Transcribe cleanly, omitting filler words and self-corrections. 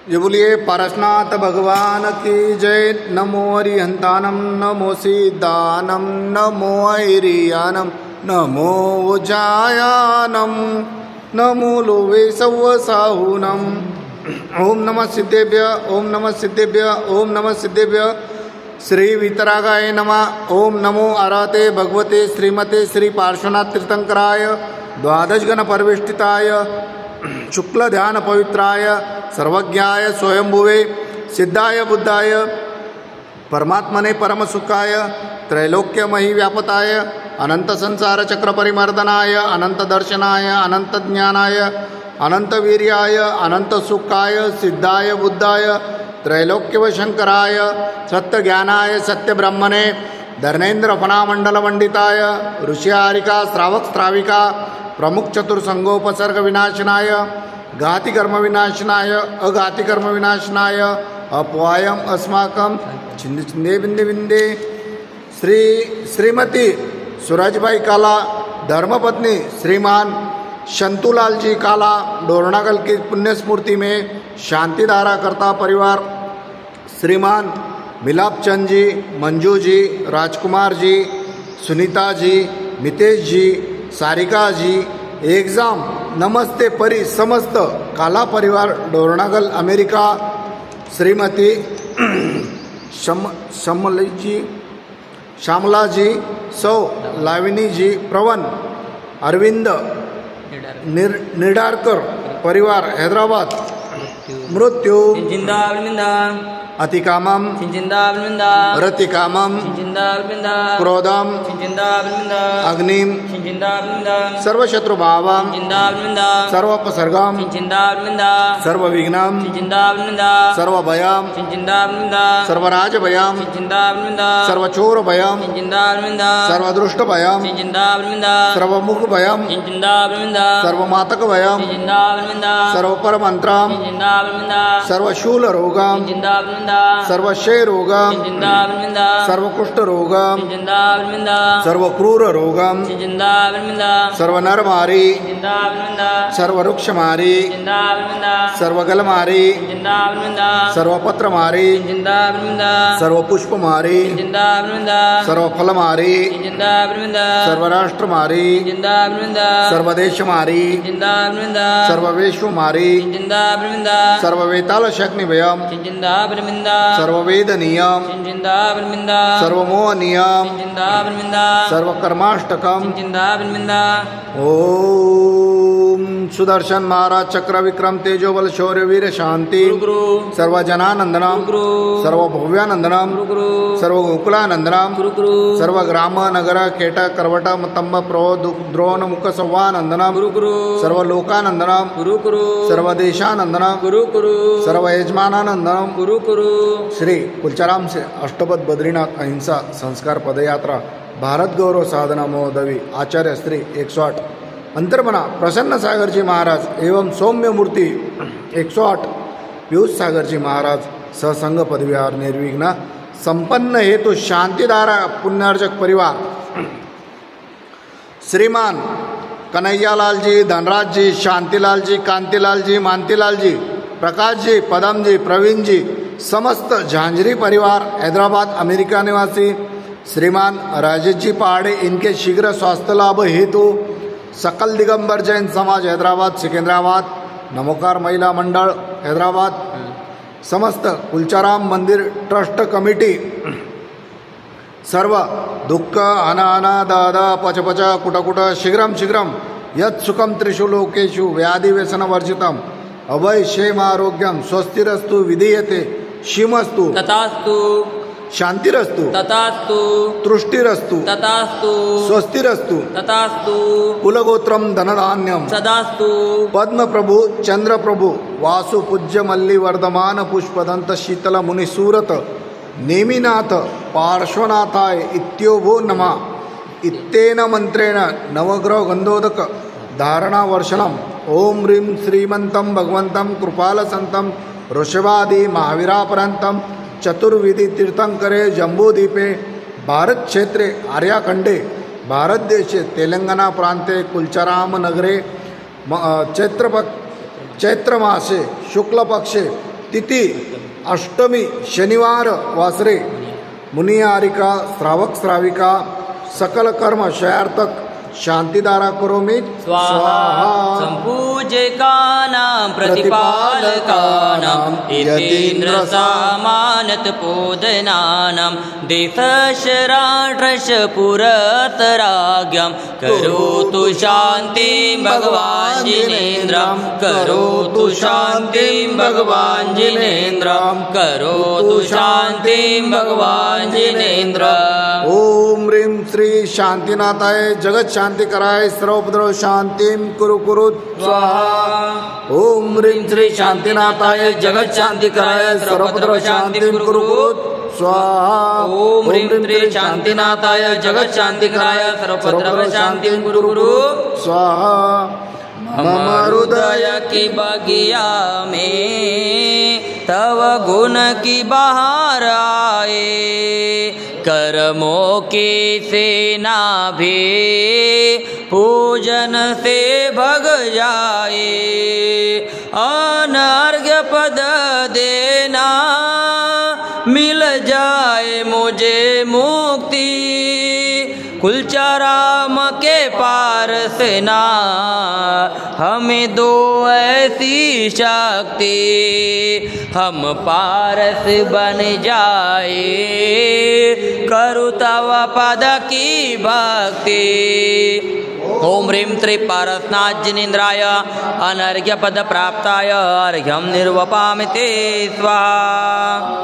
जे बोलिए पारसनाथ भगवान की जय। नमो हरिहंतानम नमो सिद्धानम नमो ऐरियानम नमो उजायानम नमो लोवे सवसाहुनम। ओम नमः सिद्धेभ्य ओम नमः सिद्धेभ्य ओम नमः सिद्धेभ्य। श्री वितरागाय नमः। ओम नमो अरहते भगवते श्रीमते श्री पार्श्वनाथ तीर्थंकराय द्वादशगण परिवेष्टिताय शुक्ल ध्यान पवित्राय सर्वज्ञाय स्वयंभुवे सिद्धाय बुद्धाय परमात्मने परमसुखाय त्रैलोक्यमही व्यापताय अनंत संसार चक्र परिमर्दनाय अनंत दर्शनाय अनंत ज्ञानाय अनंत वीर्याय अनंत सुखाय सिद्धाय बुद्धाय त्रैलोक्यव शंकराय सत्य ज्ञानाय सत्य ब्रह्मणे धर्मेंद्र फणामंडल मंडिताय ऋषिहारिका श्रावक श्राविका प्रमुख चतुर्संगोपसर्ग विनाशनाय घाति कर्म विनाशनाय अघाति कर्म विनाशनाय अपवायम अस्माकं छिंदे छिंदे बिंदे बिंदे। श्रीमती सूरजबाई काला धर्मपत्नी श्रीमान शंतुलाल जी काला डोरनागल की पुण्य स्मृति में शांतिधारा करता परिवार श्रीमान मिलाप चंद जी मंजू जी राजकुमार जी सुनीता जी मितेश जी सारिका जी एग्जाम नमस्ते परी समस्त काला परिवार डोरनागल अमेरिका श्रीमती श्यामला जी सौ लाविनी जी प्रवन अरविंद निडारकर परिवार हैदराबाद मृत्यू अतिकामम रतिकामम क्रोधम अग्निम सर्वशत्रुभावम सर्वोपसर्गम सर्वविघ्नम सर्वभयम सर्वराजभयम सर्वचोरभयम सर्वदृष्टभयम सर्वमुखभयम सर्वमातकभयम सर्वपरमंत्रम सर्वशूलरोगम सर्वक्षयरोगम सर्वकुष्ठरोगम सर्वक्रूररोगम सर्वनरमारी सर्ववृक्षमारी सर्वगलमारी सर्वपत्रमारी सर्वपुष्पमारी सर्वफलमारी सर्वराष्ट्रमारी सर्वदेशमारी सर्ववेश्वमारी सर्ववेतालशग्निभयम सर्ववेदनीयम सर्वमोहनीयम सर्वकर्माष्टकम। ओम सुदर्शन महाराज चक्र विक्रम तेजोबल शौर्य वीर शांति सर्वजनानंदनम सर्वभव्यानंदनम सर्वगोकुलानंदनम सर्वग्राम नगर केट करवट मतंब प्रो द्रोण मुख संवानंदनम सर्वलोकानंदनम सर्वदेशानंदनम सर्वयजमानानंदनम श्री कुलचाराम से अष्टपद बद्रीनाथ अहिंसा संस्कार पदयात्रा भारत गौरव साधना महोदवी आचार्य श्री 108 अंतर्मना प्रसन्न सागर जी महाराज एवं सौम्य मूर्ति 108 पीयूष सागर जी महाराज ससंग पदविहार निर्विघ्न संपन्न हेतु शांतिधारा पुण्यार्जक परिवार श्रीमान कन्हैयालाल जी धनराज जी शांतिलाल जी कांतिलाल जी मानतीलाल जी प्रकाश जी पदम जी प्रवीण जी समस्त झांझरी परिवार हैदराबाद अमेरिका निवासी श्रीमान राजेश जी पहाड़े इनके शीघ्र स्वास्थ्य लाभ हेतु सकल दिगंबर जैन समाज हैदराबाद सिकंदराबाद नमोकार महिला मंडल हैदराबाद समस्त कुलचाराम मंदिर ट्रस्ट कमिटी सर्व दुःख अना दादा पच पच कुट कुट शीघ्रम शीघ्रम यत् सुखम त्रिषु लोकेषु व्याधि व्यसन वर्जितम अभय क्षेम आरोग्यम स्वस्तिरस्तु विधीयते शिमस्तु तथास्तु शांतिरस्तु तथास्तु तुष्टिरस्तु तथास्तु स्वस्तिरस्तु तथास्तु कुलगोत्रम धनधान्यम सदास्तु पद्म प्रभु चंद्र प्रभु वासु पूज्य मल्ली वर्धमान पुष्पदंत शीतल मुनिसूरत नेमिनाथ पार्श्वनाथाय इत्योभो नमः इत्तेन मंत्रेण नवग्रह गंधोदक धारणा वर्षणम ओम ह्रीं श्रीमंतम भगवंतम कृपालसंतम ऋषभादि महावीरापरंतम चतुर्विधि तीर्थंकरे जम्बूद्वीपे भारत क्षेत्रे आर्याखंडे भारत देशे तेलंगाना प्रांते कुलचाराम नगरे चैत्र मासे शुक्ल पक्षे तिथी अष्टमी शनिवार वासरे मुनियारिका श्रावक श्राविका सकल कर्म शयार्थक शांतिदारा करोमि स्वाहा। संपूजकानां प्रतिपालकानां यतीन्द्र सामानत पूजनानां देशस्य राष्ट्रस्य पुरतराज्ञां करोतु शान्तिं भगवान् जिनेन्द्रं करोतु शान्तिं भगवान् जिनेन्द्रं करोतु शान्तिं भगवान् जिनेन्द्रम्। ओम ह्रीं श्री शांतिनाथाय जगत शांति कराय सर्वोपद्रव शांतिं कुरु कुरु स्वाहा। ओम ह्रीं श्री शांतिनाथाय जगत शांति कराय सर्वोपद्रव शांतिं कुरु कुरु स्वाहा। ओम ह्रीं श्री शांतिनाथाय जगत शांति कराय सर्वोपद्रव शांतिं कुरु कुरु स्वाहा। मम हृदय की बगिया में तव गुण की बहार आए, कर्मों की सेना भी पूजन से भग जाए। अनर्घ्य पद देना मिल जाए मुझे मुक्ति, कुलचाराम के पार से ना हमें दो ऐसी शक्ति, हम पारस बन जाए करु तव पद की भक्ति। ओम ह्रीं श्री पारसनाथ जिनेन्द्राय अनर्घ्य पद प्राप्ताय अर्घ्यं निर्वपामि ते स्वाहा।